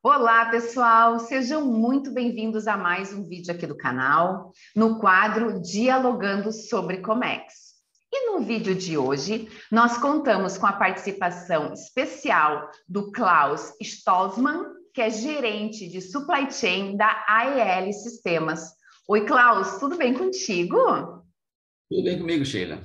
Olá, pessoal! Sejam muito bem-vindos a mais um vídeo aqui do canal, no quadro Dialogando sobre Comex. E no vídeo de hoje, nós contamos com a participação especial do Klaus Stolzmann, que é gerente de Supply Chain da AEL Sistemas. Oi, Klaus, tudo bem contigo? Tudo bem comigo, Sheila?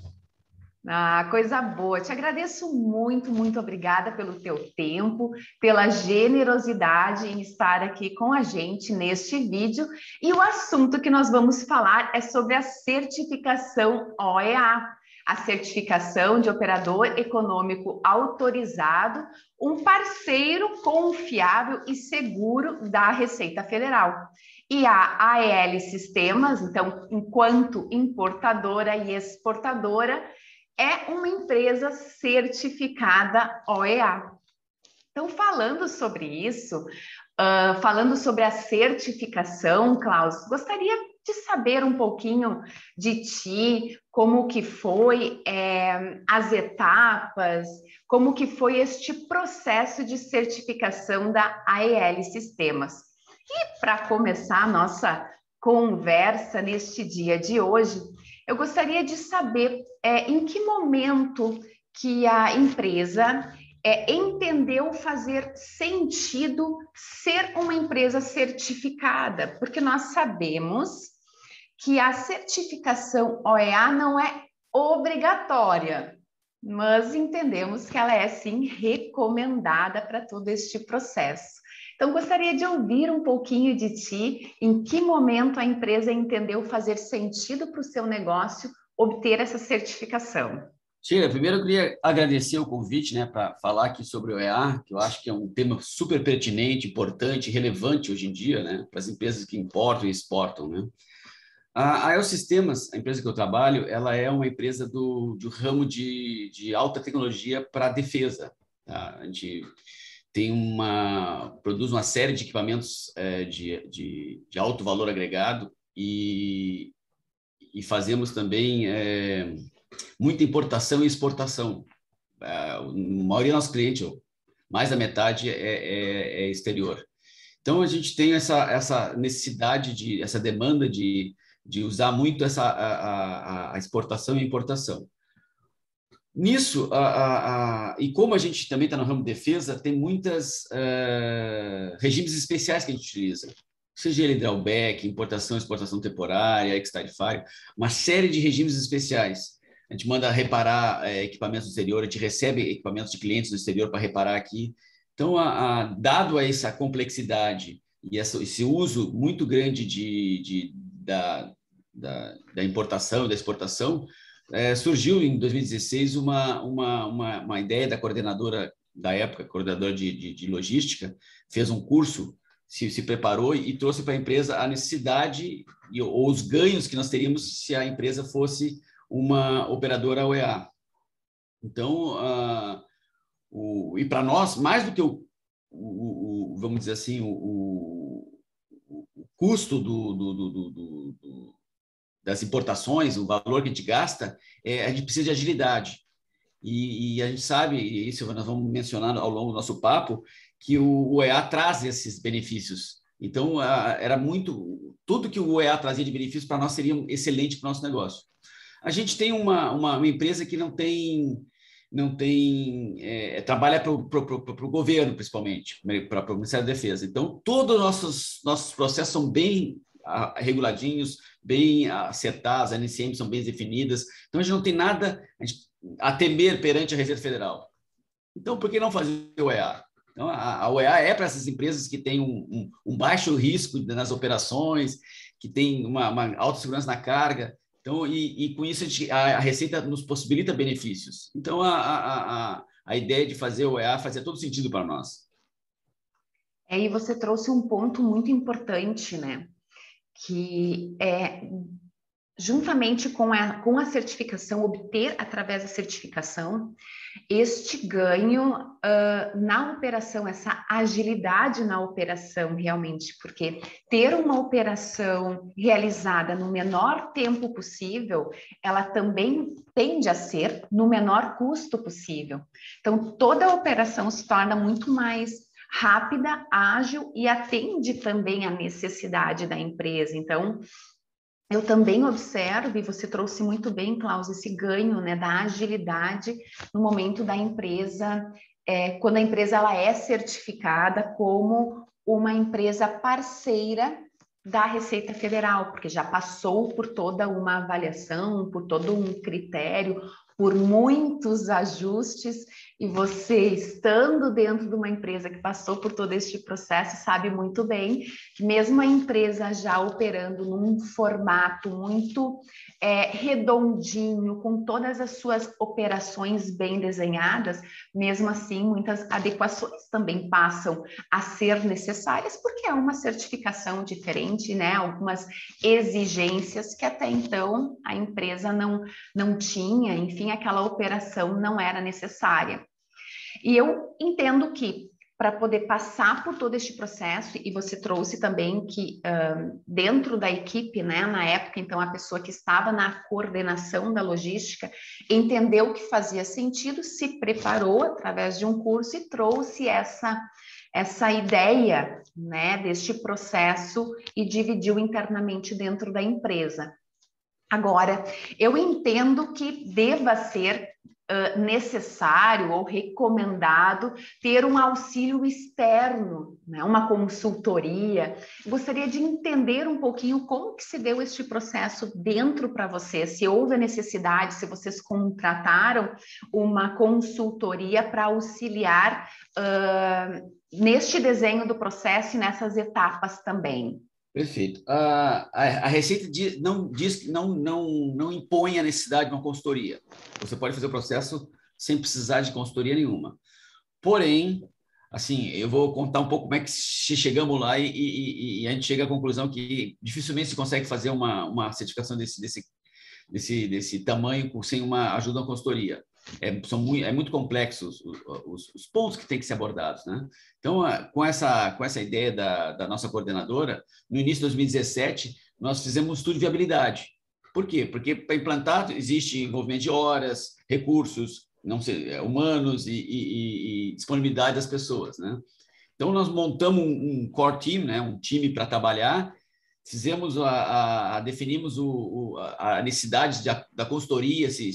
Ah, coisa boa. Te agradeço muito, muito obrigada pelo teu tempo, pela generosidade em estar aqui com a gente neste vídeo. E o assunto que nós vamos falar é sobre a certificação OEA, a certificação de operador econômico autorizado, um parceiro confiável e seguro da Receita Federal. E a AEL Sistemas, então, enquanto importadora e exportadora, é uma empresa certificada OEA. Então, falando sobre isso, falando sobre a certificação, Klaus, gostaria de saber um pouquinho de ti, como que foi as etapas, como que foi este processo de certificação da AEL Sistemas. E para começar a nossa conversa neste dia de hoje, eu gostaria de saber em que momento que a empresa entendeu fazer sentido ser uma empresa certificada, porque nós sabemos que a certificação OEA não é obrigatória, mas entendemos que ela é sim recomendada para todo este processo. Então, gostaria de ouvir um pouquinho de ti, em que momento a empresa entendeu fazer sentido para o seu negócio obter essa certificação. Sheila, primeiro eu queria agradecer o convite, para falar aqui sobre o EA, que eu acho que é um tema super pertinente, importante, relevante hoje em dia, para as empresas que importam e exportam, A AEL Sistemas, a empresa que eu trabalho, ela é uma empresa do ramo de alta tecnologia para a defesa. Tá? A gente produz uma série de equipamentos de alto valor agregado e fazemos também muita importação e exportação. A maioria dos nossos clientes, mais da metade, é exterior. Então, a gente tem essa necessidade, essa demanda de usar muito a exportação e importação. Nisso, e como a gente também está no ramo de defesa, tem muitos regimes especiais que a gente utiliza. Seja ele drawback, importação e exportação temporária, ex-tarifário, uma série de regimes especiais. A gente manda reparar equipamentos no exterior, a gente recebe equipamentos de clientes no exterior para reparar aqui. Então, dado a essa complexidade e esse uso muito grande da importação e da exportação, surgiu em 2016 uma ideia da coordenadora da época, coordenadora de logística, fez um curso, se preparou e trouxe para a empresa a necessidade ou os ganhos que nós teríamos se a empresa fosse uma operadora OEA. Então, e para nós, mais do que vamos dizer assim, o custo das importações, o valor que a gente gasta, a gente precisa de agilidade. E a gente sabe, e isso nós vamos mencionar ao longo do nosso papo, que o EA traz esses benefícios. Então, tudo que o EA trazia de benefícios para nós seria excelente para o nosso negócio. A gente tem uma empresa que não tem trabalha para o governo, principalmente, para o Ministério da Defesa. Então, todos os nossos processos são bem reguladinhos, bem acertados, as NCM são bem definidas. Então, a gente não tem nada a temer perante a Receita Federal. Então, por que não fazer o EA? Então, a OEA é para essas empresas que têm um baixo risco nas operações, que têm uma alta segurança na carga. Então, e com isso a Receita nos possibilita benefícios. Então, a ideia de fazer o EA fazia todo sentido para nós. E você trouxe um ponto muito importante, que é, juntamente com a certificação, obter através da certificação, este ganho na operação, essa agilidade na operação realmente, porque ter uma operação realizada no menor tempo possível, ela também tende a ser no menor custo possível. Então, toda a operação se torna muito mais rápida, ágil e atende também à necessidade da empresa. Então, eu também observo, e você trouxe muito bem, Klaus, esse ganho, né, da agilidade no momento da empresa, quando a empresa ela é certificada como uma empresa parceira da Receita Federal, porque já passou por toda uma avaliação, por todo um critério, por muitos ajustes, e você, estando dentro de uma empresa que passou por todo este processo, sabe muito bem que mesmo a empresa já operando num formato muito redondinho, com todas as suas operações bem desenhadas, mesmo assim, muitas adequações também passam a ser necessárias, porque é uma certificação diferente, né? Algumas exigências que até então a empresa não tinha, enfim, aquela operação não era necessária. E eu entendo que para poder passar por todo este processo, e você trouxe também que dentro da equipe, né, na época, então a pessoa que estava na coordenação da logística entendeu que fazia sentido, se preparou através de um curso e trouxe essa ideia, né, deste processo e dividiu internamente dentro da empresa. Agora, eu entendo que deva ser necessário ou recomendado ter um auxílio externo, né? Uma consultoria. Gostaria de entender um pouquinho como que se deu este processo dentro para você, se houve a necessidade, se vocês contrataram uma consultoria para auxiliar neste desenho do processo e nessas etapas também. Perfeito. A Receita diz que não impõe a necessidade de uma consultoria. Você pode fazer o processo sem precisar de consultoria nenhuma. Porém, assim, eu vou contar um pouco como é que chegamos lá e a gente chega à conclusão que dificilmente se consegue fazer uma certificação desse tamanho sem uma ajuda da consultoria. É muito complexo os pontos que têm que ser abordados, né? Então, com essa ideia da nossa coordenadora, no início de 2017, nós fizemos um estudo de viabilidade. Por quê? Porque para implantar existe envolvimento de horas, recursos humanos e disponibilidade das pessoas, né? Então, nós montamos um core team, né? Um time para trabalhar. Definimos a necessidade da consultoria, se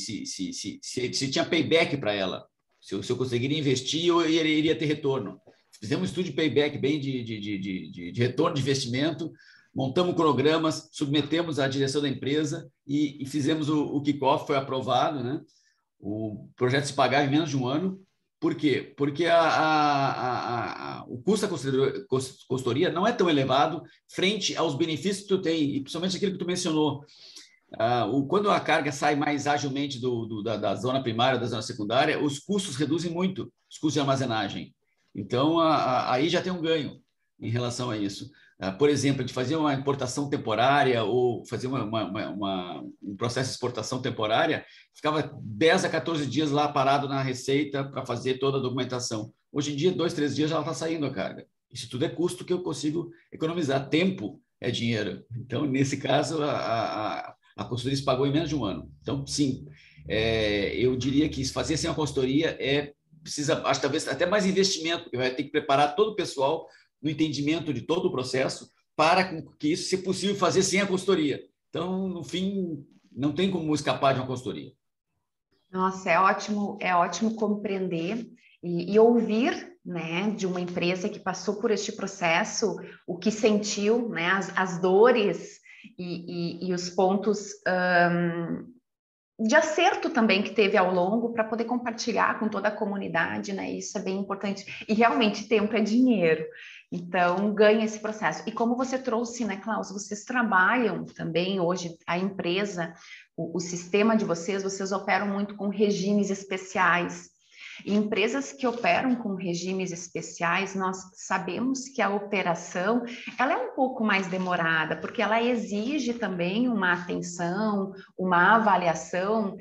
tinha payback para ela, se eu conseguiria investir, eu iria ter retorno. Fizemos um estudo de payback bem de retorno de investimento, montamos cronogramas, submetemos à direção da empresa e fizemos o kickoff, foi aprovado, né? O projeto se pagava em menos de um ano. Por quê? Porque o custo da consultoria não é tão elevado frente aos benefícios que tu tem, e principalmente aquilo que tu mencionou. Quando a carga sai mais agilmente da zona primária, da zona secundária, os custos reduzem muito, os custos de armazenagem. Então, aí já tem um ganho em relação a isso. Por exemplo, de fazer uma importação temporária ou fazer um processo de exportação temporária, ficava 10 a 14 dias lá parado na Receita para fazer toda a documentação. Hoje em dia, 2, 3 dias já está saindo a carga. Isso tudo é custo que eu consigo economizar. Tempo é dinheiro. Então, nesse caso, a consultoria se pagou em menos de um ano. Então, sim, eu diria que fazer sem a consultoria precisa, acho talvez até mais investimento, porque vai ter que preparar todo o pessoal no entendimento de todo o processo para que isso seja possível fazer sem a consultoria. Então, no fim, não tem como escapar de uma consultoria. Nossa, é ótimo compreender e ouvir, né, de uma empresa que passou por este processo, o que sentiu, né, as dores e os pontos de acerto também que teve ao longo para poder compartilhar com toda a comunidade, né? Isso é bem importante. E realmente tempo é dinheiro. Então, ganha esse processo. E como você trouxe, né, Klaus, vocês trabalham também hoje, a empresa, o sistema de vocês operam muito com regimes especiais. E empresas que operam com regimes especiais, nós sabemos que a operação ela é um pouco mais demorada, porque ela exige também uma atenção, uma avaliação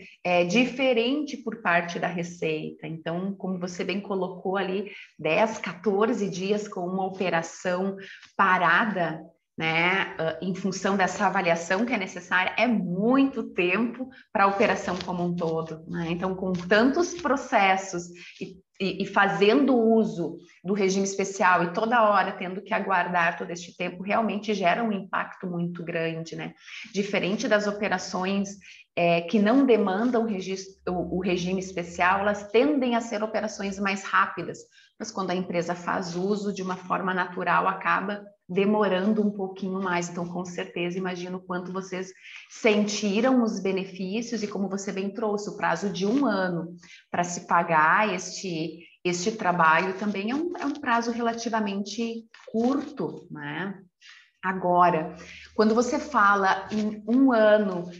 diferente por parte da Receita. Então, como você bem colocou ali, 10, 14 dias com uma operação parada, né, em função dessa avaliação que é necessária, é muito tempo para a operação como um todo, né? Então, com tantos processos e e fazendo uso do regime especial e toda hora tendo que aguardar todo este tempo, realmente gera um impacto muito grande, né? Diferente das operações que não demandam o regime especial, elas tendem a ser operações mais rápidas, mas quando a empresa faz uso de uma forma natural, acaba demorando um pouquinho mais. Então, com certeza, imagino o quanto vocês sentiram os benefícios e, como você bem trouxe, o prazo de 1 ano para se pagar este trabalho também é um prazo relativamente curto, né? Agora, quando você fala em 1 ano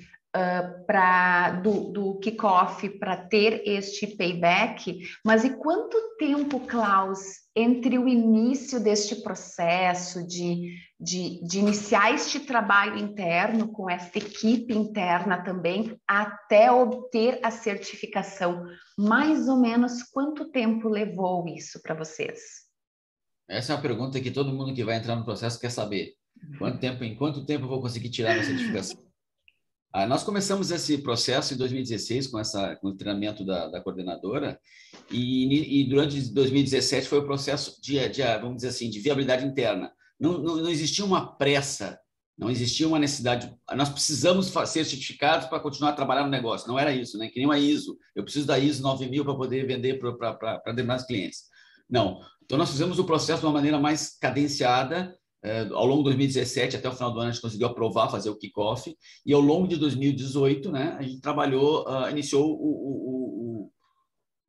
do kickoff para ter este payback, mas e quanto tempo, Klaus, entre o início deste processo de iniciar este trabalho interno com esta equipe interna também, até obter a certificação? Mais ou menos quanto tempo levou isso para vocês? Essa é uma pergunta que todo mundo que vai entrar no processo quer saber. Em quanto tempo eu vou conseguir tirar minha certificação? Nós começamos esse processo em 2016 com o treinamento da coordenadora e durante 2017 foi o processo vamos dizer assim, de viabilidade interna. Não existia uma pressa, não existia uma necessidade. Nós precisamos ser certificados para continuar a trabalhar no negócio. Não era isso, né? Que nem uma ISO. Eu preciso da ISO 9000 para poder vender para determinados clientes. Não. Então, nós fizemos o processo de uma maneira mais cadenciada. Ao longo de 2017, até o final do ano, a gente conseguiu aprovar, fazer o kickoff, e ao longo de 2018, né, a gente iniciou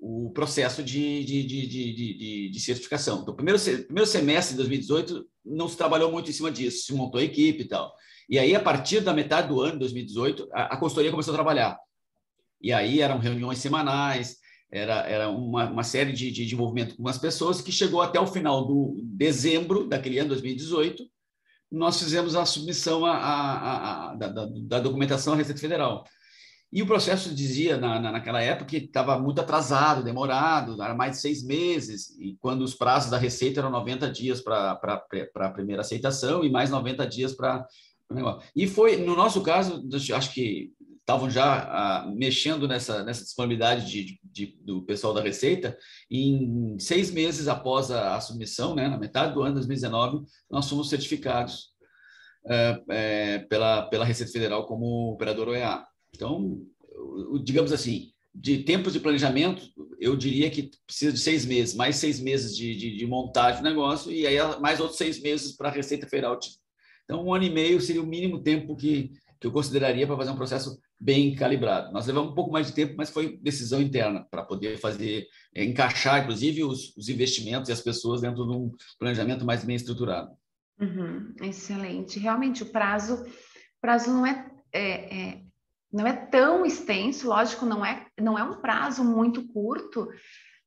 o processo de certificação. Então, primeiro semestre de 2018, não se trabalhou muito em cima disso, se montou a equipe e tal. E aí, a partir da metade do ano de 2018, a consultoria começou a trabalhar. E aí eram reuniões semanais, era uma série de envolvimento com as pessoas que chegou até o final do dezembro daquele ano, 2018, nós fizemos a submissão da documentação à Receita Federal. E o processo dizia, naquela época, que estava muito atrasado, demorado, era mais de 6 meses, e quando os prazos da Receita eram 90 dias para a primeira aceitação e mais 90 dias para o negócio. E foi, no nosso caso, acho que estavam já mexendo nessa disponibilidade do pessoal da Receita, e em 6 meses após a submissão, né, na metade do ano de 2019, nós fomos certificados pela Receita Federal como operador OEA. Então, digamos assim, de tempos de planejamento, eu diria que precisa de 6 meses, mais 6 meses de montagem do negócio, e aí mais outros 6 meses para a Receita Federal. Então, 1 ano e meio seria o mínimo tempo que eu consideraria para fazer um processo bem calibrado. Nós levamos um pouco mais de tempo, mas foi decisão interna para poder encaixar, inclusive, os investimentos e as pessoas dentro de um planejamento mais bem estruturado. Excelente. Realmente, o prazo não é tão extenso, lógico, não é um prazo muito curto,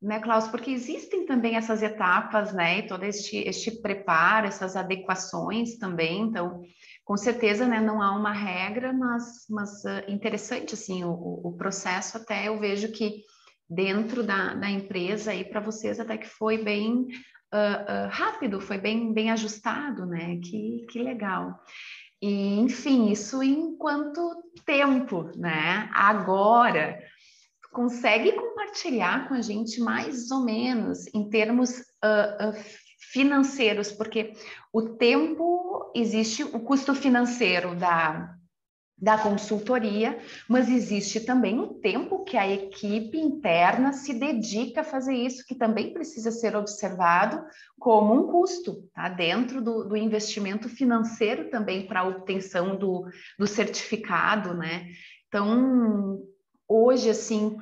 né, Klaus? Porque existem também essas etapas, né? E todo este preparo, essas adequações também. Então, com certeza, né, não há uma regra, mas interessante, assim, o processo até eu vejo que dentro da empresa aí para vocês até que foi bem rápido, foi bem ajustado, né? Que legal. E, enfim, isso em quanto tempo, né? Agora, consegue compartilhar com a gente mais ou menos em termos financeiros, porque o tempo existe, o custo financeiro da consultoria, mas existe também o tempo que a equipe interna se dedica a fazer isso, que também precisa ser observado como um custo, tá? Dentro do investimento financeiro também para a obtenção do certificado, né? Então, hoje, assim,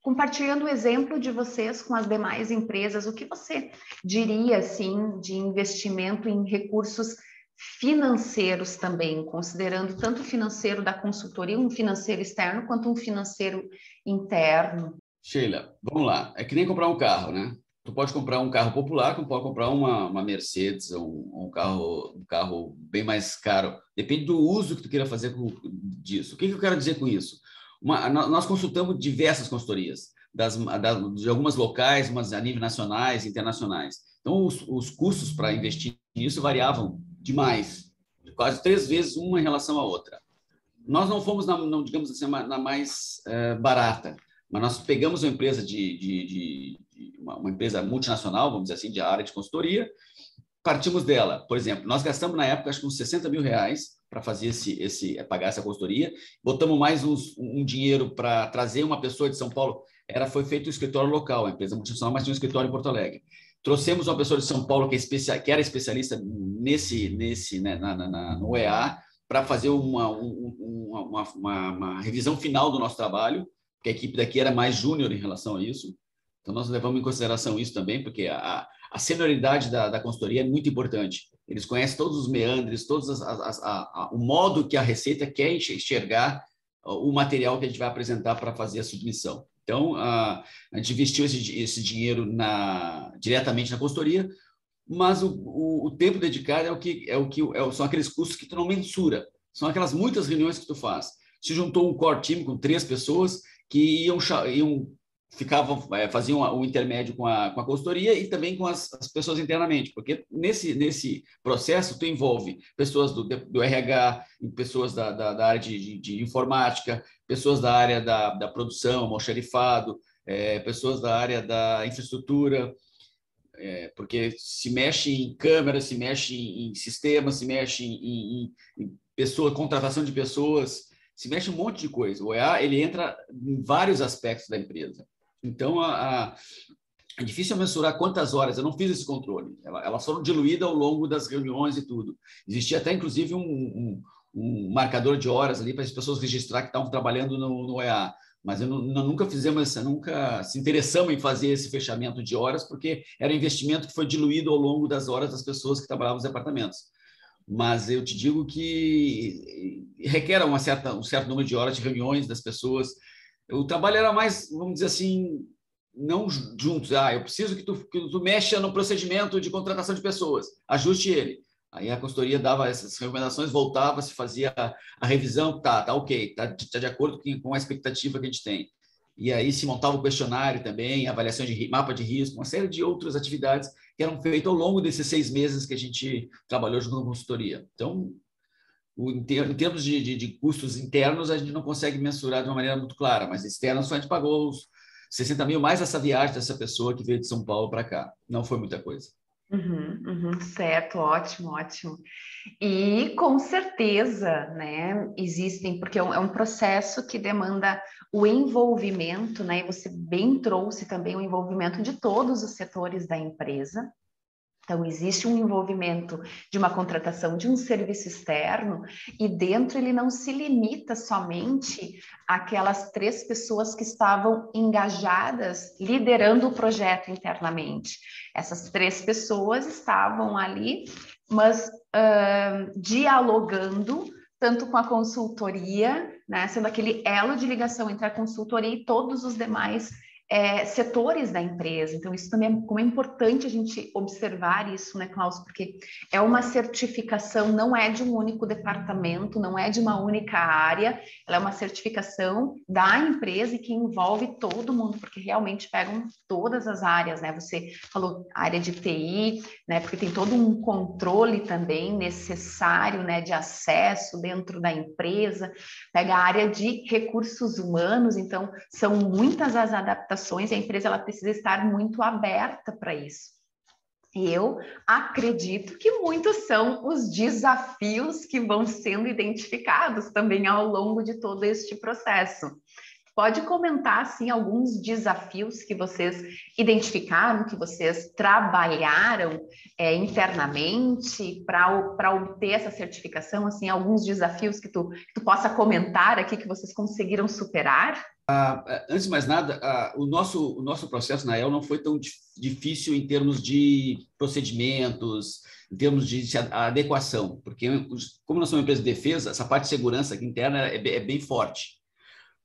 compartilhando o exemplo de vocês com as demais empresas, o que você diria, assim, de investimento em recursos financeiros também, considerando tanto o financeiro da consultoria, um financeiro externo, quanto um financeiro interno? Sheila, vamos lá. É que nem comprar um carro, né? Tu pode comprar um carro popular, como pode comprar uma Mercedes, um carro bem mais caro. Depende do uso que tu queira fazer disso. O que eu quero dizer com isso? Nós consultamos diversas consultorias, de algumas locais, umas a nível nacionais, internacionais. Então, os custos para investir nisso variavam demais, quase 3 vezes uma em relação à outra. Nós não fomos, digamos assim, na mais barata, mas nós pegamos uma empresa de uma empresa multinacional, vamos dizer assim, de área de consultoria. Partimos dela, por exemplo, nós gastamos na época acho que uns R$60 mil para fazer pagar essa consultoria, botamos mais um dinheiro para trazer uma pessoa de São Paulo, foi feito um escritório local, a empresa multinacional, mas tinha um escritório em Porto Alegre. Trouxemos uma pessoa de São Paulo que era especialista no EA, para fazer uma revisão final do nosso trabalho, porque a equipe daqui era mais júnior em relação a isso. Então, nós levamos em consideração isso também, porque a senioridade da consultoria é muito importante. Eles conhecem todos os meandres, o modo que a Receita quer enxergar o material que a gente vai apresentar para fazer a submissão. Então, a gente investiu esse dinheiro diretamente na consultoria, mas o tempo dedicado são aqueles custos que tu não mensura. São aquelas muitas reuniões que tu faz. Se juntou um core team com 3 pessoas que faziam o intermédio com a consultoria e também com as pessoas internamente, porque nesse processo tu envolve pessoas do RH, pessoas da área de informática, pessoas da área da produção, almoxarifado, pessoas da área da infraestrutura, porque se mexe em câmeras, se mexe em sistemas, se mexe em contratação de pessoas, se mexe um monte de coisa. O EA ele entra em vários aspectos da empresa. Então, é difícil mensurar quantas horas. Eu não fiz esse controle. Elas foram diluídas ao longo das reuniões e tudo. Existia até, inclusive, um marcador de horas ali para as pessoas registrar que estavam trabalhando no EA. Mas nunca se interessamos em fazer esse fechamento de horas, porque era um investimento que foi diluído ao longo das horas das pessoas que trabalhavam nos departamentos. Mas eu te digo que requer um certo número de horas de reuniões das pessoas. O trabalho era mais, vamos dizer assim, não juntos. Eu preciso que tu mexa no procedimento de contratação de pessoas, ajuste ele. Aí a consultoria dava essas recomendações, voltava, se fazia a revisão, tá ok, tá de acordo com a expectativa que a gente tem. E aí se montava o questionário também, avaliação de mapa de risco, uma série de outras atividades que eram feitas ao longo desses 6 meses que a gente trabalhou junto com a consultoria. Então, em termos de custos internos, a gente não consegue mensurar de uma maneira muito clara, mas externos a gente pagou os 60 mil mais essa viagem dessa pessoa que veio de São Paulo para cá. Não foi muita coisa. Certo, ótimo, ótimo. E com certeza, né, existem, porque é um processo que demanda o envolvimento, né, e você bem trouxe também o envolvimento de todos os setores da empresa. Então, existe um envolvimento de uma contratação de um serviço externo e dentro ele não se limita somente àquelas 3 pessoas que estavam engajadas liderando o projeto internamente. Essas 3 pessoas estavam ali, mas dialogando tanto com a consultoria, né, sendo aquele elo de ligação entre a consultoria e todos os demais setores da empresa. Então, isso também como é importante a gente observar isso, né, Klaus? Porque é uma certificação, não é de um único departamento, não é de uma única área, ela é uma certificação da empresa e que envolve todo mundo, porque realmente pegam todas as áreas, né? Você falou área de TI, né? Porque tem todo um controle também necessário, né, de acesso dentro da empresa, pega a área de recursos humanos, então são muitas as adaptações e a empresa ela precisa estar muito aberta para isso. E eu acredito que muitos são os desafios que vão sendo identificados também ao longo de todo este processo. Pode comentar, assim, alguns desafios que vocês identificaram, que vocês trabalharam internamente para obter essa certificação, assim, alguns desafios que tu possa comentar aqui que vocês conseguiram superar? Antes de mais nada, o nosso processo na EL não foi tão difícil em termos de procedimentos, em termos de adequação, porque como nós somos uma empresa de defesa, essa parte de segurança aqui interna é bem forte.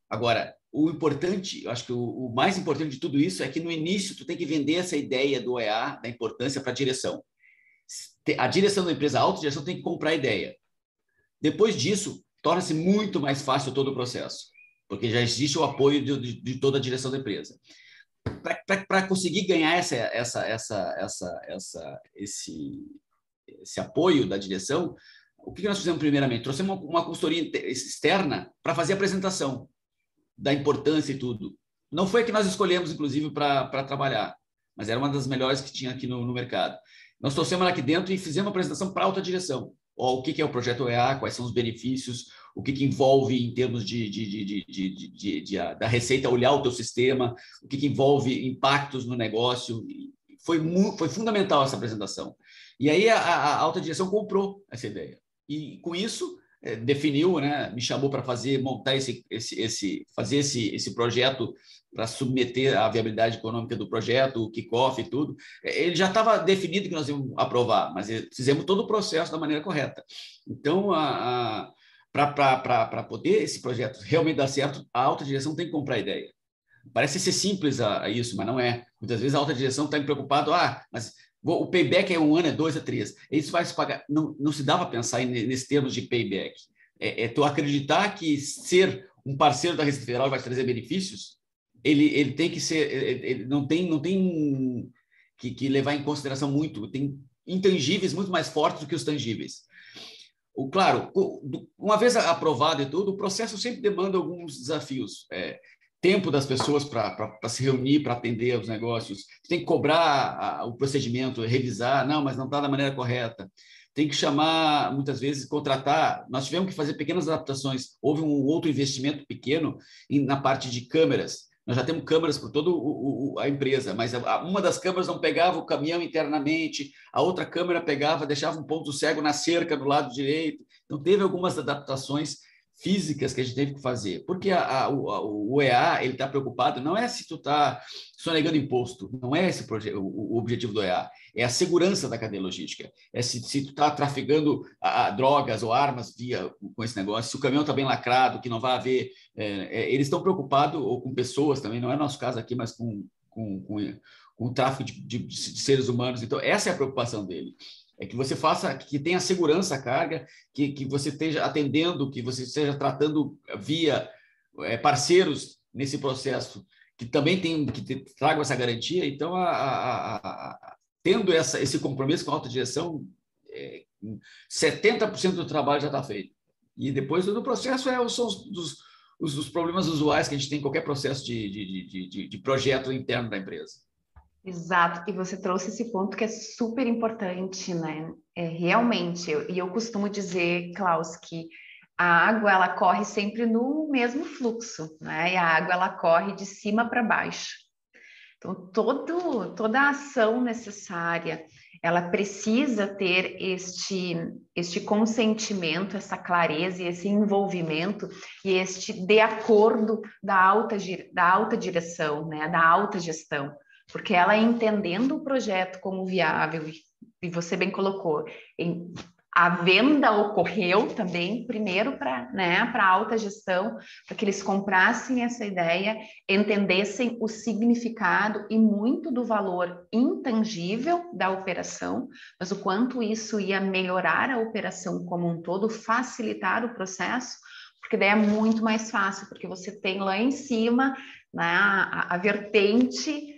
Agora, o importante, eu acho que o mais importante de tudo isso é que no início tu tem que vender essa ideia do EA, da importância para a direção. A direção da empresa, a autodireção tem que comprar a ideia. Depois disso, torna-se muito mais fácil todo o processo, porque já existe o apoio de toda a direção da empresa. Para conseguir ganhar esse apoio da direção, o que nós fizemos primeiramente? Trouxemos uma consultoria externa para fazer a apresentação da importância e tudo. Não foi a que nós escolhemos, inclusive, para trabalhar. mas era uma das melhores que tinha aqui no mercado. Nós trouxemos ela aqui dentro e fizemos uma apresentação para a alta direção. Ó, o que é o projeto OEA, quais são os benefícios, o que envolve em termos da receita, olhar o teu sistema, o que envolve impactos no negócio. Foi fundamental essa apresentação. E aí a alta direção comprou essa ideia. E com isso definiu, né, me chamou para montar fazer esse projeto para submeter a viabilidade econômica do projeto, o kickoff e tudo. Ele já estava definido que nós íamos aprovar, mas fizemos todo o processo da maneira correta. Então, para poder esse projeto realmente dar certo, a alta direção tem que comprar a ideia. Parece ser simples isso, mas não é. Muitas vezes a alta direção está preocupada, mas o payback é 1 ano, é 2, é 3. Isso vai se pagar. Não se dá para pensar nesses termos de payback. Tu acreditar que ser um parceiro da Receita Federal vai trazer benefícios, ele tem que ser, ele não tem que levar em consideração muito, tem intangíveis muito mais fortes do que os tangíveis. Claro, uma vez aprovado e tudo, o processo sempre demanda alguns desafios. Tempo das pessoas para se reunir, para atender os negócios. Tem que cobrar o procedimento, revisar, não, mas não está da maneira correta. Tem que chamar, muitas vezes, contratar. Nós tivemos que fazer pequenas adaptações. Houve um outro investimento pequeno na parte de câmeras. Nós já temos câmeras por toda a empresa, mas uma das câmeras não pegava o caminhão internamente, a outra câmera pegava, deixava um ponto cego na cerca do lado direito. Então, teve algumas adaptações físicas que a gente teve que fazer, porque o OEA ele está preocupado, não é se tu está sonegando imposto, não é esse o objetivo do OEA, é a segurança da cadeia logística, é se tu está trafegando drogas ou armas com esse negócio, se o caminhão está bem lacrado, que não vai haver, eles estão preocupados, ou com pessoas também, não é nosso caso aqui, mas com o tráfico de seres humanos, então essa é a preocupação dele. É que você faça, que tenha segurança a carga, que você esteja atendendo, que você esteja tratando via parceiros nesse processo, que também tragam essa garantia. Então, tendo esse compromisso com a alta direção, 70% do trabalho já está feito. E depois do processo são os problemas usuais que a gente tem em qualquer processo de projeto interno da empresa. Exato, e você trouxe esse ponto que é super importante, né? Realmente, e eu costumo dizer, Klaus, que a água ela corre sempre no mesmo fluxo, né? E a água ela corre de cima para baixo. Então, toda a ação necessária, ela precisa ter este consentimento, essa clareza e esse envolvimento e este de acordo da alta direção, né? Da alta gestão. Porque ela entendendo o projeto como viável, e você bem colocou, a venda ocorreu também, primeiro para a alta gestão, para que eles comprassem essa ideia, entendessem o significado e muito do valor intangível da operação, mas o quanto isso ia melhorar a operação como um todo, facilitar o processo, porque daí é muito mais fácil, porque você tem lá em cima, né, a vertente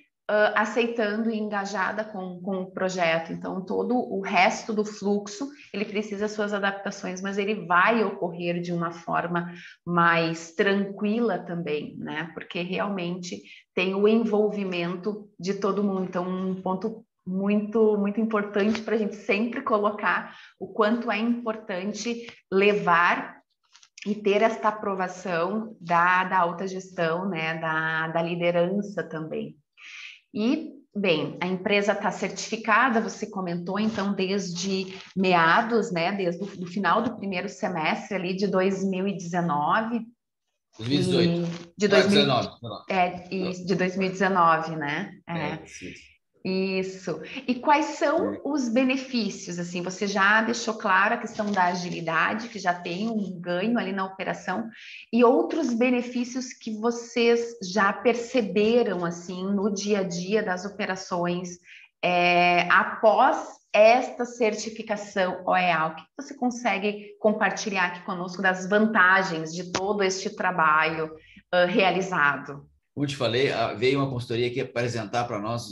aceitando e engajada com o projeto. Então, todo o resto do fluxo, ele precisa suas adaptações, mas ele vai ocorrer de uma forma mais tranquila também, né? Porque realmente tem o envolvimento de todo mundo. Então, um ponto muito, muito importante para a gente sempre colocar o quanto é importante levar e ter esta aprovação da alta gestão, né? Da liderança também. E, bem, a empresa está certificada, você comentou, então, desde meados, né, desde o final do primeiro semestre ali de 2019. 2018. De 2019, né? Isso. E quais são os benefícios? Assim, você já deixou claro a questão da agilidade, que já tem um ganho ali na operação, e outros benefícios que vocês já perceberam assim no dia a dia das operações após esta certificação OEA. O que você consegue compartilhar aqui conosco das vantagens de todo este trabalho realizado? Como te falei, veio uma consultoria aqui apresentar para nós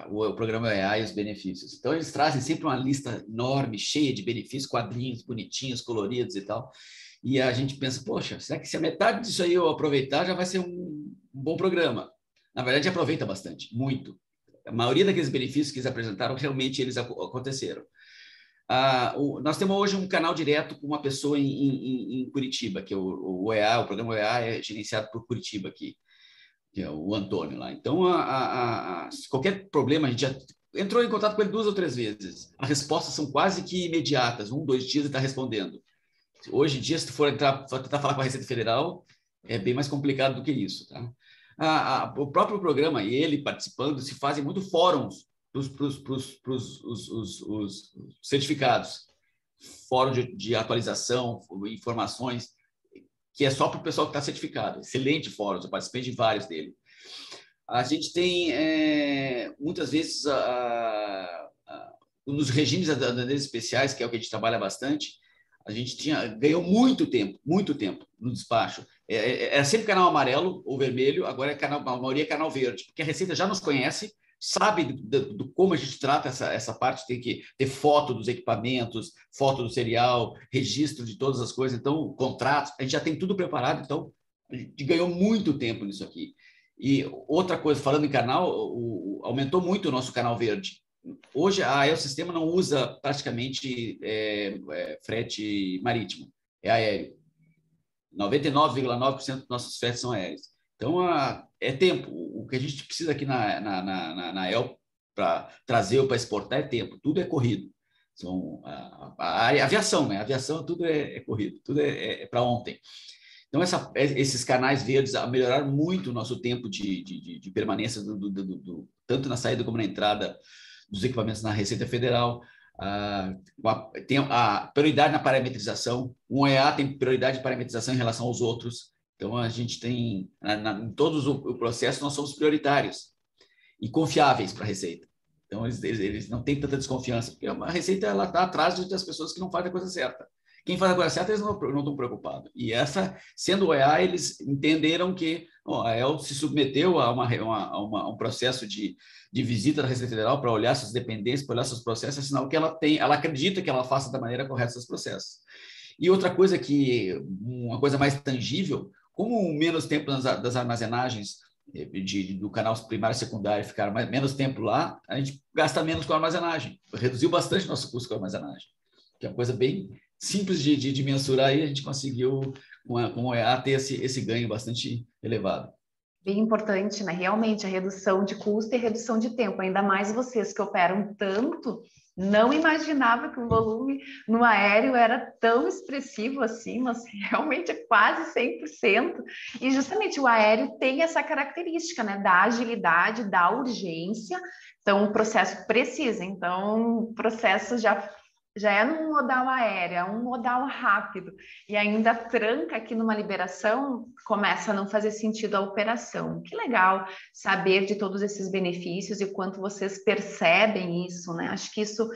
o programa OEA e os benefícios. Então, eles trazem sempre uma lista enorme, cheia de benefícios, quadrinhos bonitinhos, coloridos e tal. E a gente pensa, poxa, será que se a metade disso aí eu aproveitar, já vai ser um bom programa? Na verdade, aproveita bastante, muito. a maioria daqueles benefícios que eles apresentaram, realmente eles aconteceram. Nós temos hoje um canal direto com uma pessoa em Curitiba, que é o OEA, o programa OEA é gerenciado por Curitiba aqui, que é o Antônio lá. Então, qualquer problema, a gente já entrou em contato com ele 2 ou 3 vezes. As respostas são quase que imediatas, 1, 2 dias ele está respondendo. Hoje em dia, se tu for tentar falar com a Receita Federal, é bem mais complicado do que isso, tá? O próprio programa e ele participando se fazem muito fóruns para os certificados, fórum de atualização, informações, que é só para o pessoal que está certificado. Excelente fórum, eu participei de vários dele. A gente tem, muitas vezes, nos regimes de aduaneiros especiais, que é o que a gente trabalha bastante, a gente ganhou muito tempo no despacho. Era sempre canal amarelo ou vermelho, agora a maioria é canal verde, porque a Receita já nos conhece, sabe do como a gente trata essa parte, tem que ter foto dos equipamentos, foto do serial, registro de todas as coisas, então, contratos, a gente já tem tudo preparado, então, a gente ganhou muito tempo nisso aqui. E outra coisa, falando em canal, aumentou muito o nosso canal verde. Hoje, a AEL Sistema não usa praticamente frete marítimo, é aéreo. 99,9% dos nossos fretes são aéreos. Então, é tempo. O que a gente precisa aqui na AEL para trazer ou para exportar é tempo. Tudo é corrido. A aviação, né? A aviação, tudo é corrido. Tudo é para ontem. Então, esses canais verdes melhoraram muito o nosso tempo de permanência, tanto na saída como na entrada dos equipamentos na Receita Federal. Tem a prioridade na parametrização. Um OEA tem prioridade de parametrização em relação aos outros. Então, a gente tem, em todos o processo, nós somos prioritários e confiáveis para a Receita. Então, eles não têm tanta desconfiança, porque a Receita está atrás das pessoas que não fazem a coisa certa. Quem faz a coisa certa, eles não estão preocupados. E sendo o OEA, eles entenderam que a AEL se submeteu a um processo de visita da Receita Federal para olhar suas dependências, para olhar seus processos, é sinal que ela acredita que ela faça da maneira correta seus processos. E outra coisa uma coisa mais tangível, como menos tempo das armazenagens do canal primário e secundário ficar menos tempo lá, a gente gasta menos com a armazenagem. Reduziu bastante nosso custo com a armazenagem, que é uma coisa bem simples de mensurar, e a gente conseguiu, com o OEA, ter esse ganho bastante elevado. Bem importante, né? Realmente, a redução de custo e redução de tempo. Ainda mais vocês que operam tanto, não imaginava que o volume no aéreo era tão expressivo assim, mas realmente é quase 100%. E justamente o aéreo tem essa característica, né? Da agilidade, da urgência. Então, o processo precisa. Então, o processo já é num modal aéreo, é um modal rápido, e ainda tranca aqui numa liberação, começa a não fazer sentido a operação. Que legal saber de todos esses benefícios e o quanto vocês percebem isso, né? Acho que isso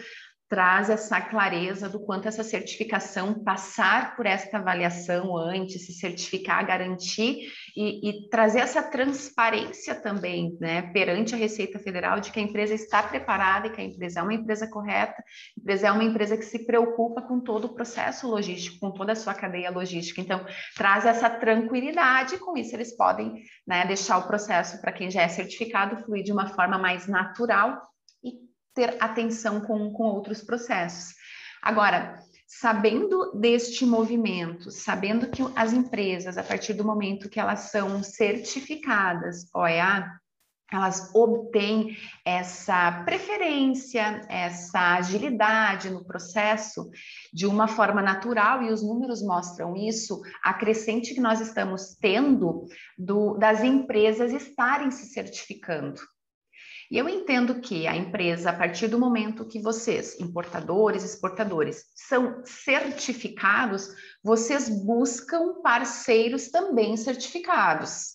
traz essa clareza do quanto essa certificação, passar por esta avaliação antes, se certificar, garantir e trazer essa transparência também, né, perante a Receita Federal, de que a empresa está preparada e que a empresa é uma empresa correta, a empresa é uma empresa que se preocupa com todo o processo logístico, com toda a sua cadeia logística. Então, traz essa tranquilidade, e com isso eles podem, né, deixar o processo para quem já é certificado fluir de uma forma mais natural e ter atenção com outros processos. Agora, sabendo deste movimento, sabendo que as empresas, a partir do momento que elas são certificadas OEA, elas obtêm essa preferência, essa agilidade no processo de uma forma natural, e os números mostram isso, a crescente que nós estamos tendo das empresas estarem se certificando. E eu entendo que a empresa, a partir do momento que vocês, importadores, exportadores, são certificados, vocês buscam parceiros também certificados.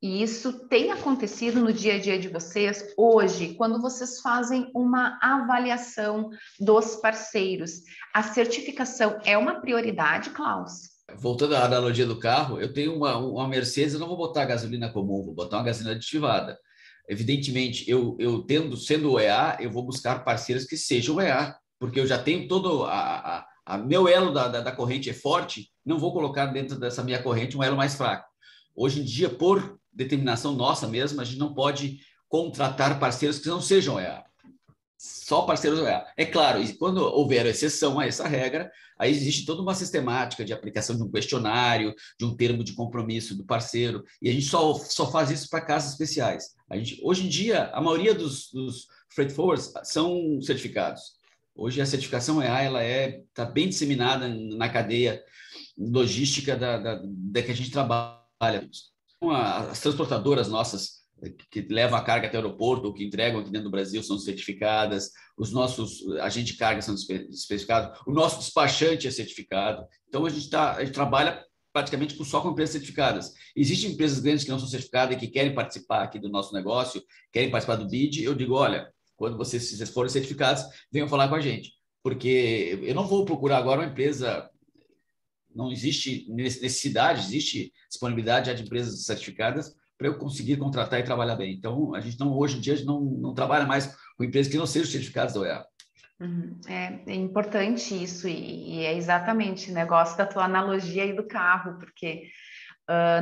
E isso tem acontecido no dia a dia de vocês hoje, quando vocês fazem uma avaliação dos parceiros. A certificação é uma prioridade, Klaus? Voltando à analogia do carro, eu tenho uma Mercedes, eu não vou botar gasolina comum, vou botar uma gasolina aditivada. Evidentemente, sendo OEA, eu vou buscar parceiros que sejam OEA, porque eu já tenho todo meu elo da corrente é forte, não vou colocar dentro dessa minha corrente um elo mais fraco. Hoje em dia, por determinação nossa mesmo, a gente não pode contratar parceiros que não sejam OEA. Só parceiros OEA. É claro, e quando houver exceção a essa regra, aí existe toda uma sistemática de aplicação de um questionário, de um termo de compromisso do parceiro, e a gente só faz isso para casos especiais. Hoje em dia, a maioria dos freight forwards são certificados. Hoje a certificação EA ela está bem disseminada na cadeia logística da que a gente trabalha. Então, as transportadoras nossas que levam a carga até o aeroporto ou que entregam aqui dentro do Brasil são certificadas, os nossos agentes de carga são certificados, o nosso despachante é certificado. Então, a gente trabalha praticamente só com empresas certificadas. Existem empresas grandes que não são certificadas e que querem participar aqui do nosso negócio, querem participar do BID. Eu digo, olha, quando vocês forem certificados, venham falar com a gente, porque eu não vou procurar agora uma empresa. Não existe necessidade, existe disponibilidade já de empresas certificadas para eu conseguir contratar e trabalhar bem. Então, a gente hoje em dia, a gente não trabalha mais com empresas que não sejam certificadas da OEA. É importante isso, e é exatamente o negócio da tua analogia aí do carro, porque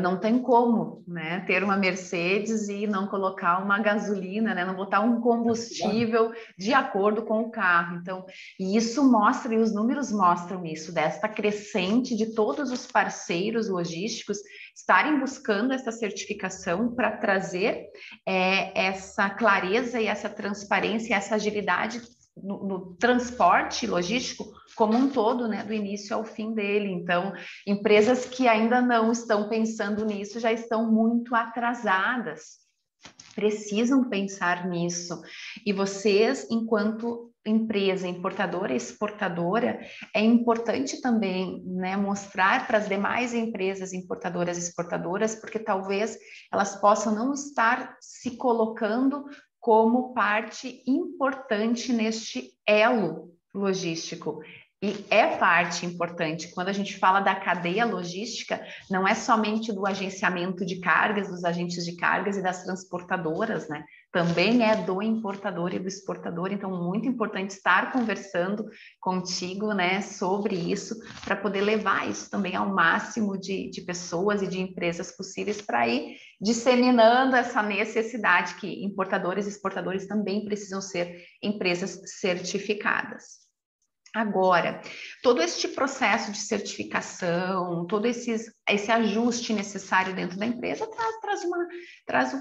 não tem como, né, ter uma Mercedes e não colocar uma gasolina, né, não botar um combustível de acordo com o carro. Então, e isso mostra, e os números mostram isso, desta crescente de todos os parceiros logísticos estarem buscando essa certificação para trazer essa clareza e essa transparência, essa agilidade no transporte logístico como um todo, né, do início ao fim dele. Então, empresas que ainda não estão pensando nisso já estão muito atrasadas, precisam pensar nisso. E vocês, enquanto empresa importadora e exportadora, é importante também, né, mostrar para as demais empresas importadoras e exportadoras, porque talvez elas possam não estar se colocando como parte importante neste elo logístico. E é parte importante. Quando a gente fala da cadeia logística, não é somente do agenciamento de cargas, dos agentes de cargas e das transportadoras, né? Também é do importador e do exportador. Então, muito importante estar conversando contigo, né, sobre isso, para poder levar isso também ao máximo de pessoas e de empresas possíveis, para ir disseminando essa necessidade que importadores e exportadores também precisam ser empresas certificadas. Agora, todo este processo de certificação, todo esse ajuste necessário dentro da empresa traz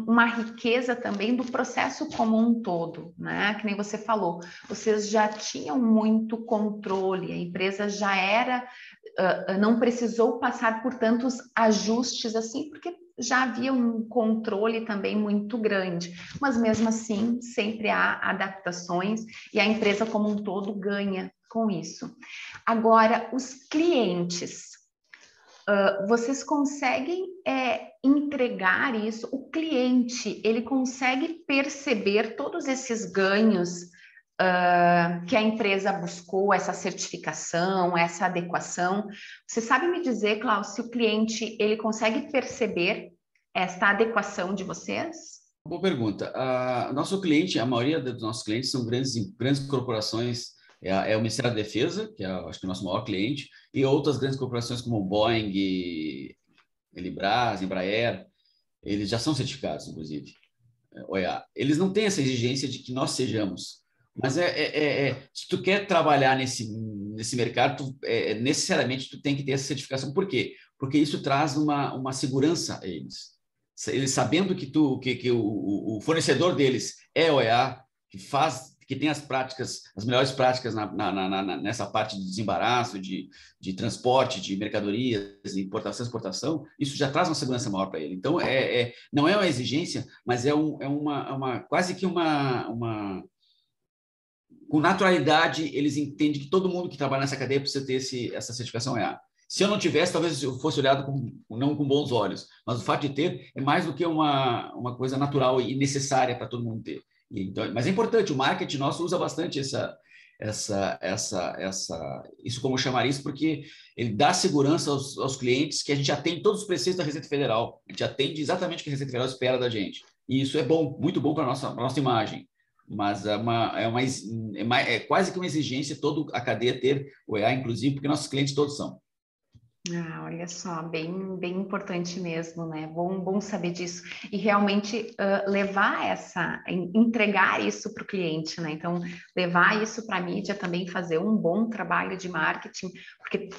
uma riqueza também do processo como um todo, né? Que nem você falou, vocês já tinham muito controle, a empresa já era, não precisou passar por tantos ajustes assim, porque já havia um controle também muito grande, mas mesmo assim sempre há adaptações e a empresa como um todo ganha com isso. Agora, os clientes, vocês conseguem entregar isso? O cliente, ele consegue perceber todos esses ganhos que a empresa buscou, essa certificação, essa adequação? Você sabe me dizer, Cláudio, se o cliente ele consegue perceber esta adequação de vocês? Boa pergunta. Nosso cliente, a maioria dos nossos clientes são grandes corporações. É o Ministério da Defesa, que é, acho que, o nosso maior cliente, e outras grandes corporações como Boeing, Elibras, Embraer. Eles já são certificados, inclusive. OEA. Eles não têm essa exigência de que nós sejamos. Mas se tu quer trabalhar nesse mercado, necessariamente tu tem que ter essa certificação. Por quê? Porque isso traz uma segurança a eles. Eles sabendo que o fornecedor deles é OEA, que tem as melhores práticas nessa parte de desembaraço, de transporte, de mercadorias, importação e exportação, isso já traz uma segurança maior para ele. Então, não é uma exigência, mas quase que com naturalidade, eles entendem que todo mundo que trabalha nessa cadeia precisa ter essa certificação EA. Se eu não tivesse, talvez eu fosse olhado não com bons olhos, mas o fato de ter é mais do que uma coisa natural e necessária para todo mundo ter. Então, mas é importante, o marketing nosso usa bastante isso como chamariz, porque ele dá segurança aos clientes que a gente atende todos os preceitos da Receita Federal. A gente atende exatamente o que a Receita Federal espera da gente. E isso é bom, muito bom para a nossa imagem. Mas é quase que uma exigência toda a cadeia ter o EA, inclusive, porque nossos clientes todos são. Ah, olha só, bem importante mesmo, né? Bom saber disso. E realmente levar entregar isso para o cliente, né? Então, levar isso para a mídia também, fazer um bom trabalho de marketing, porque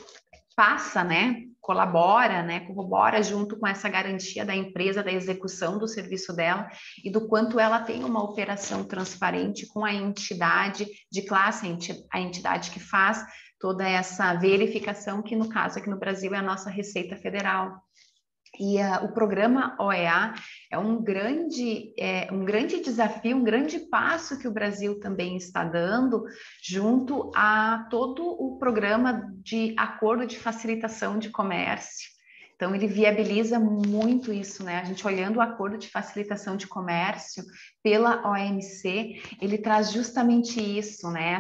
passa, né? Colabora, né? Corrobora junto com essa garantia da empresa, da execução do serviço dela e do quanto ela tem uma operação transparente com a entidade de classe, a entidade que faz toda essa verificação, que no caso aqui no Brasil é a nossa Receita Federal. E o programa OEA um grande desafio, um grande passo que o Brasil também está dando junto a todo o programa de acordo de facilitação de comércio. Então, ele viabiliza muito isso, né? A gente olhando o acordo de facilitação de comércio pela OMC, ele traz justamente isso, né?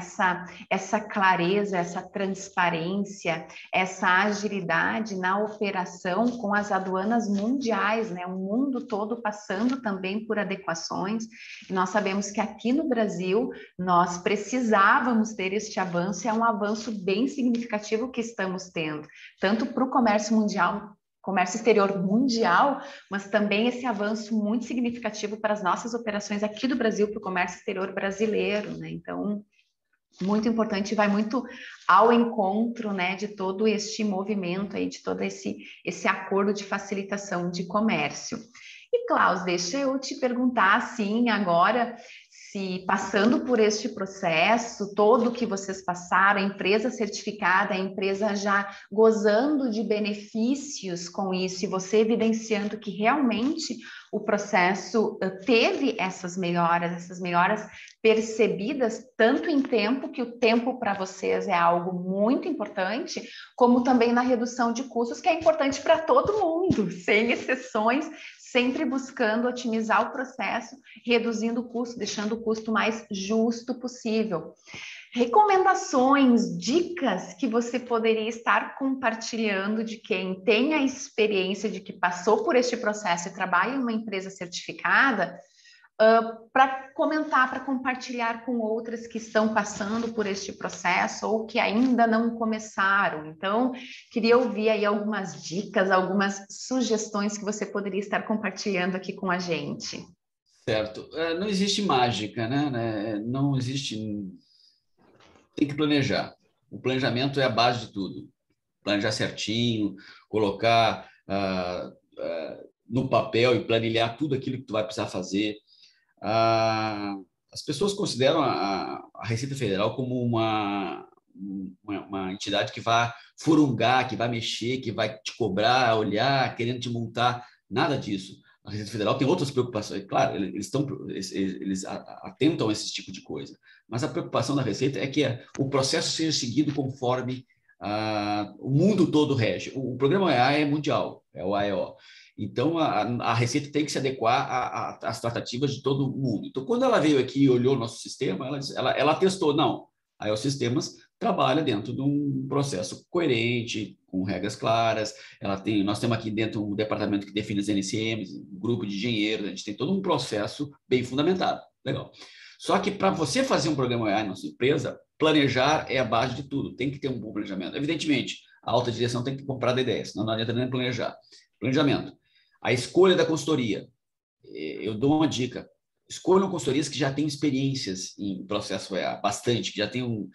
Essa clareza, essa transparência, essa agilidade na operação com as aduanas mundiais, né? O mundo todo passando também por adequações. E nós sabemos que aqui no Brasil nós precisávamos ter este avanço, é um avanço bem significativo que estamos tendo, tanto para o comércio mundial, comércio exterior mundial, mas também esse avanço muito significativo para as nossas operações aqui do Brasil, para o comércio exterior brasileiro, né? Então, muito importante, vai muito ao encontro, né, de todo este movimento aí, de todo esse acordo de facilitação de comércio. E, Klaus, deixa eu te perguntar, assim, agora, se passando por este processo todo que vocês passaram, a empresa certificada, a empresa já gozando de benefícios com isso, e você evidenciando que realmente o processo teve essas melhoras percebidas tanto em tempo, que o tempo para vocês é algo muito importante, como também na redução de custos, que é importante para todo mundo, sem exceções, sempre buscando otimizar o processo, reduzindo o custo, deixando o custo mais justo possível. Recomendações, dicas que você poderia estar compartilhando de quem tem a experiência de que passou por este processo e trabalha em uma empresa certificada, para comentar, para compartilhar com outras que estão passando por este processo ou que ainda não começaram. Então, queria ouvir aí algumas dicas, algumas sugestões que você poderia estar compartilhando aqui com a gente. Certo. Não existe mágica, né? Não existe. Tem que planejar. O planejamento é a base de tudo. Planejar certinho, colocar no papel e planilhar tudo aquilo que tu vai precisar fazer. As pessoas consideram a Receita Federal como uma entidade que vai furungar, que vai mexer, que vai te cobrar, olhar, querendo te multar. Nada disso. A Receita Federal tem outras preocupações. Claro, eles atentam a esse tipo de coisa. Mas a preocupação da Receita é que o processo seja seguido conforme o mundo todo rege. O programa OEA é mundial, é o AEO. Então, a Receita tem que se adequar às tratativas de todo mundo. Então, quando ela veio aqui e olhou o nosso sistema, ela testou, não, a EO Sistemas trabalha dentro de um processo coerente, com regras claras. Nós temos aqui dentro um departamento que define as NCMs, um grupo de engenheiros, a gente tem todo um processo bem fundamentado. Legal. Só que para você fazer um programa AI na sua empresa, planejar é a base de tudo, tem que ter um bom planejamento. Evidentemente, a alta direção tem que comprar ideias, senão não adianta nem planejar. Planejamento. A escolha da consultoria. Eu dou uma dica. Escolham consultorias que já têm experiências em processo EA, bastante, que já tenham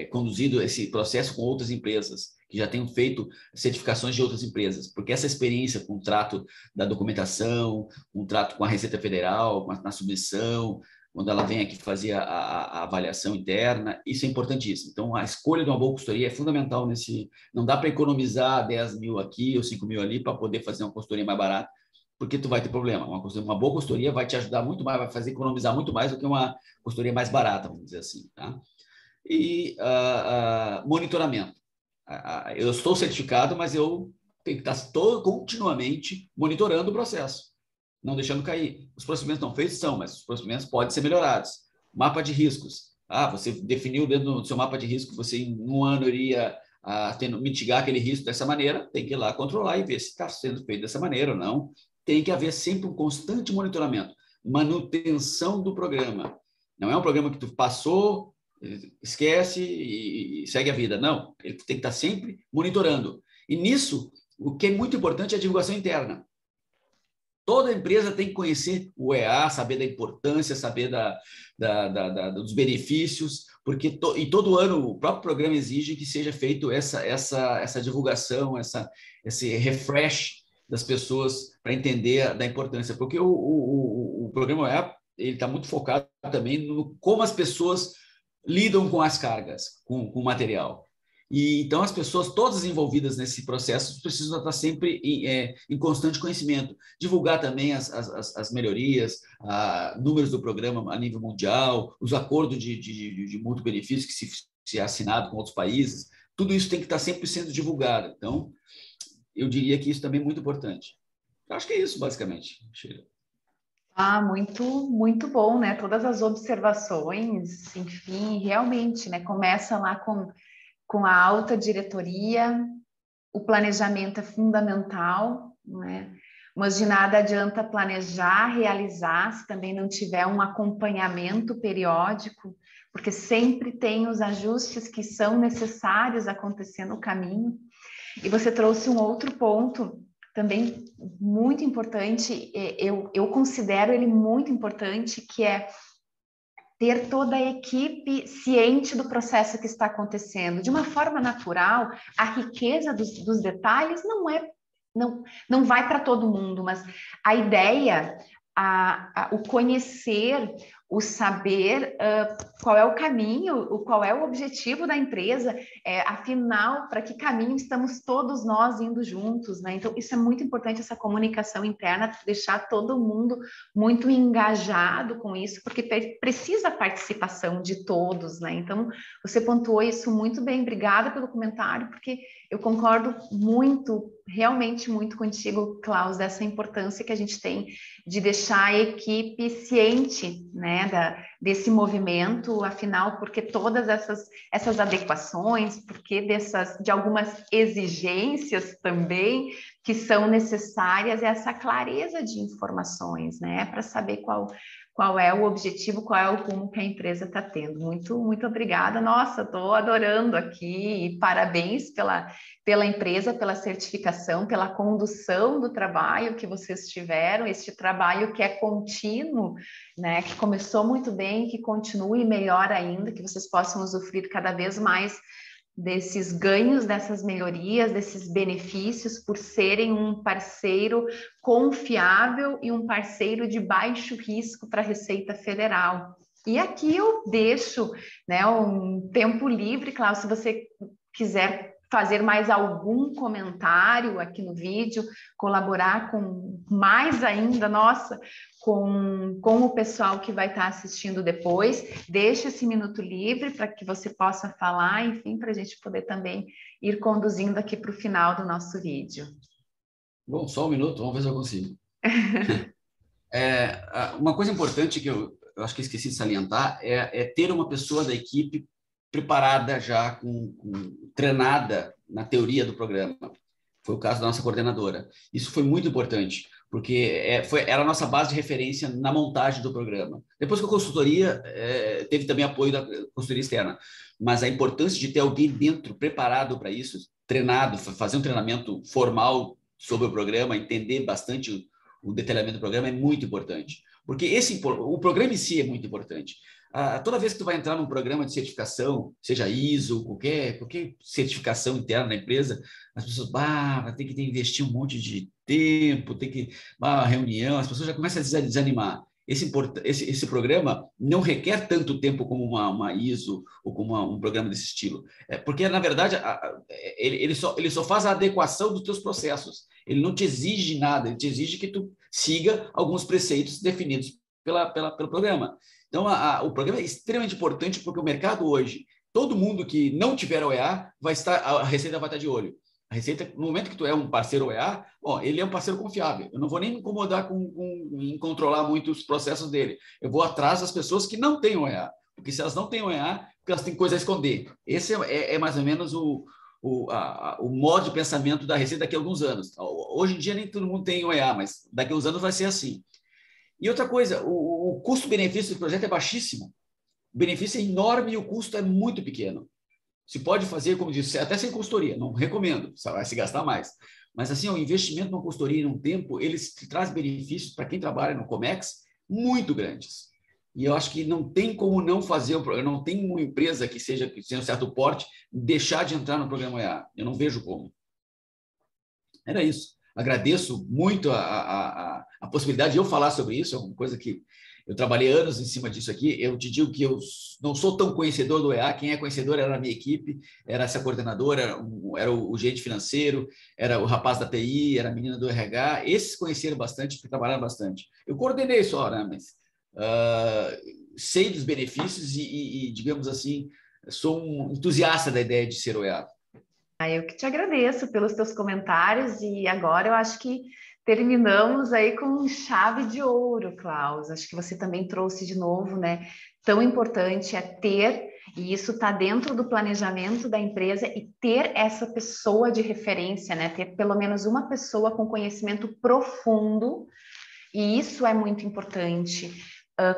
conduzido esse processo com outras empresas, que já tenham feito certificações de outras empresas, porque essa experiência com o trato da documentação, com o trato com a Receita Federal, na submissão, quando ela vem aqui fazer a avaliação interna, isso é importantíssimo. Então, a escolha de uma boa consultoria é fundamental nesse. Não dá para economizar 10 mil aqui ou 5 mil ali para poder fazer uma consultoria mais barata, porque tu vai ter problema. Uma boa consultoria vai te ajudar muito mais, vai fazer economizar muito mais do que uma consultoria mais barata, vamos dizer assim. Tá? E monitoramento. Eu estou certificado, mas eu tenho que estar continuamente monitorando o processo, não deixando cair. Os procedimentos não feitos são, mas os procedimentos podem ser melhorados. Mapa de riscos. Você definiu dentro do seu mapa de risco que você em um ano iria mitigar aquele risco dessa maneira, tem que ir lá controlar e ver se está sendo feito dessa maneira ou não. Tem que haver sempre um constante monitoramento, manutenção do programa. Não é um programa que tu passou, esquece e segue a vida. Não, ele tem que estar sempre monitorando. E nisso, o que é muito importante é a divulgação interna. Toda empresa tem que conhecer o EA, saber da importância, saber dos benefícios, porque e todo ano o próprio programa exige que seja feito essa divulgação, esse refresh das pessoas para entender da importância, porque o programa EA ele está muito focado também no como as pessoas lidam com as cargas, com o material. E então as pessoas todas envolvidas nesse processo precisam estar sempre em constante conhecimento, divulgar também as melhorias, números do programa a nível mundial, os acordos de mútuo benefício que se é assinado com outros países, tudo isso tem que estar sempre sendo divulgado. Então, eu diria que isso também é muito importante. Eu acho que é isso, basicamente, Sheila. Muito, muito bom, né? Todas as observações, enfim, realmente, né? Começa lá com a alta diretoria, o planejamento é fundamental, né? Mas de nada adianta planejar, realizar, se também não tiver um acompanhamento periódico, porque sempre tem os ajustes que são necessários acontecer no caminho. E você trouxe um outro ponto também muito importante, eu considero ele muito importante, que é ter toda a equipe ciente do processo que está acontecendo. De uma forma natural, a riqueza dos detalhes não vai para todo mundo, mas a ideia, o conhecer, o saber qual é o caminho, qual é o objetivo da empresa, afinal, para que caminho estamos todos nós indo juntos, né? Então, isso é muito importante, essa comunicação interna, deixar todo mundo muito engajado com isso, porque precisa a participação de todos, né? Então, você pontuou isso muito bem, obrigada pelo comentário, porque eu concordo muito, realmente muito contigo, Klaus, dessa importância que a gente tem de deixar a equipe ciente, né, desse movimento, afinal, porque todas essas adequações, porque de algumas exigências também que são necessárias, essa clareza de informações, né, para saber qual é o objetivo, qual é o rumo que a empresa está tendo. Muito, muito obrigada. Nossa, estou adorando aqui e parabéns pela empresa, pela certificação, pela condução do trabalho que vocês tiveram, este trabalho que é contínuo, né, que começou muito bem, que continue melhor ainda, que vocês possam usufruir cada vez mais desses ganhos, dessas melhorias, desses benefícios, por serem um parceiro confiável e um parceiro de baixo risco para a Receita Federal. E aqui eu deixo, né, um tempo livre, Cláudio, se você quiser fazer mais algum comentário aqui no vídeo, colaborar com mais ainda, nossa, com o pessoal que vai estar assistindo depois, deixa esse minuto livre para que você possa falar, enfim, para a gente poder também ir conduzindo aqui para o final do nosso vídeo. Bom, só um minuto, vamos ver se eu consigo. Uma coisa importante que eu acho que esqueci de salientar é ter uma pessoa da equipe preparada já, treinada na teoria do programa. Foi o caso da nossa coordenadora. Isso foi muito importante, porque era a nossa base de referência na montagem do programa. Depois que a consultoria, teve também apoio da consultoria externa, mas a importância de ter alguém dentro preparado para isso, treinado, fazer um treinamento formal sobre o programa, entender bastante o detalhamento do programa é muito importante, porque o programa em si é muito importante. Toda vez que tu vai entrar num programa de certificação, seja ISO, qualquer certificação interna da empresa, as pessoas vai ter que investir um monte de tempo, tem que uma reunião, as pessoas já começam a desanimar. Esse programa não requer tanto tempo como uma ISO ou como um programa desse estilo, porque na verdade ele só faz a adequação dos teus processos. Ele não te exige nada, ele te exige que tu siga alguns preceitos definidos pelo programa. Então, o programa é extremamente importante porque o mercado hoje, todo mundo que não tiver OEA, a Receita vai estar de olho. A Receita, no momento que tu é um parceiro OEA, ele é um parceiro confiável. Eu não vou nem me incomodar em controlar muito os processos dele. Eu vou atrás das pessoas que não têm OEA. Porque se elas não têm OEA, elas têm coisa a esconder. Esse é mais ou menos o modo de pensamento da Receita daqui a alguns anos. Hoje em dia nem todo mundo tem OEA, mas daqui a uns anos vai ser assim. E outra coisa, o custo-benefício do projeto é baixíssimo. o benefício é enorme e o custo é muito pequeno. Se pode fazer, como disse, até sem consultoria, não recomendo, vai se gastar mais. Mas assim, o investimento numa consultoria em um tempo, eles traz benefícios para quem trabalha no Comex muito grandes. E eu acho que não tem como não fazer, não tem uma empresa que tenha um certo porte, deixar de entrar no programa OEA. Eu não vejo como. Era isso. Agradeço muito a possibilidade de eu falar sobre isso, é uma coisa que eu trabalhei anos em cima disso aqui. Eu te digo que eu não sou tão conhecedor do EA, quem é conhecedor era a minha equipe, era essa coordenadora, era o gerente financeiro, era o rapaz da TI, era a menina do RH, esses conheceram bastante, porque trabalharam bastante. Eu coordenei só, né? Mas sei dos benefícios e, digamos assim, sou um entusiasta da ideia de ser OEA. Eu que te agradeço pelos teus comentários e agora eu acho que terminamos aí com chave de ouro, Klaus. Acho que você também trouxe de novo, né? Tão importante é ter, e isso está dentro do planejamento da empresa, e ter essa pessoa de referência, né? Ter pelo menos uma pessoa com conhecimento profundo, e isso é muito importante.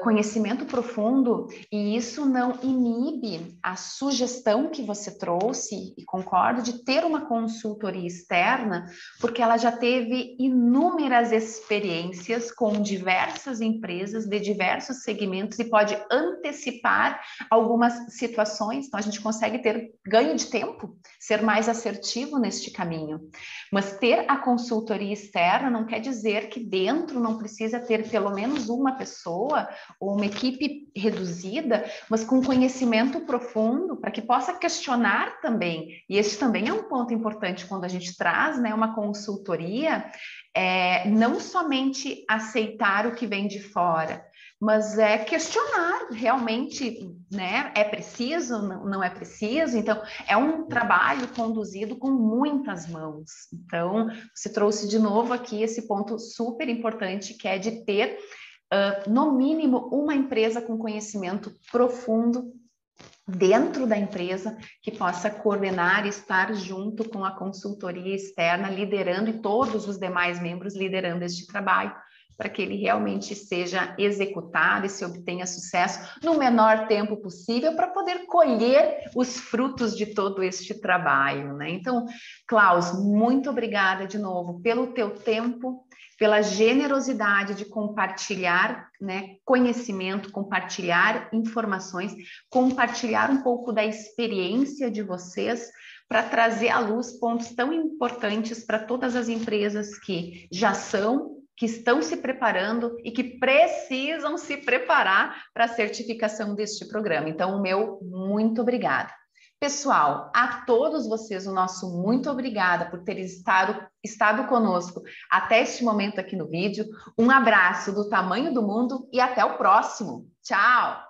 Conhecimento profundo, e isso não inibe a sugestão que você trouxe, e concordo, de ter uma consultoria externa, porque ela já teve inúmeras experiências com diversas empresas de diversos segmentos e pode antecipar algumas situações, então a gente consegue ter ganho de tempo, ser mais assertivo neste caminho. Mas ter a consultoria externa não quer dizer que dentro não precisa ter pelo menos uma pessoa ou uma equipe reduzida, mas com conhecimento profundo, para que possa questionar também. E esse também é um ponto importante quando a gente traz, né, uma consultoria, não somente aceitar o que vem de fora, mas questionar realmente, né, é preciso, não é preciso. Então, é um trabalho conduzido com muitas mãos. Então, você trouxe de novo aqui esse ponto super importante, que é de ter no mínimo, uma empresa com conhecimento profundo dentro da empresa que possa coordenar e estar junto com a consultoria externa, liderando, e todos os demais membros liderando este trabalho, para que ele realmente seja executado e se obtenha sucesso no menor tempo possível, para poder colher os frutos de todo este trabalho, né? Então, Klaus, muito obrigada de novo pelo teu tempo, pela generosidade de compartilhar, né, conhecimento, compartilhar informações, compartilhar um pouco da experiência de vocês, para trazer à luz pontos tão importantes para todas as empresas que já são, que estão se preparando e que precisam se preparar para a certificação deste programa. Então, o meu muito obrigada. Pessoal, a todos vocês, o nosso muito obrigada por terem estado conosco até este momento aqui no vídeo. Um abraço do tamanho do mundo e até o próximo. Tchau!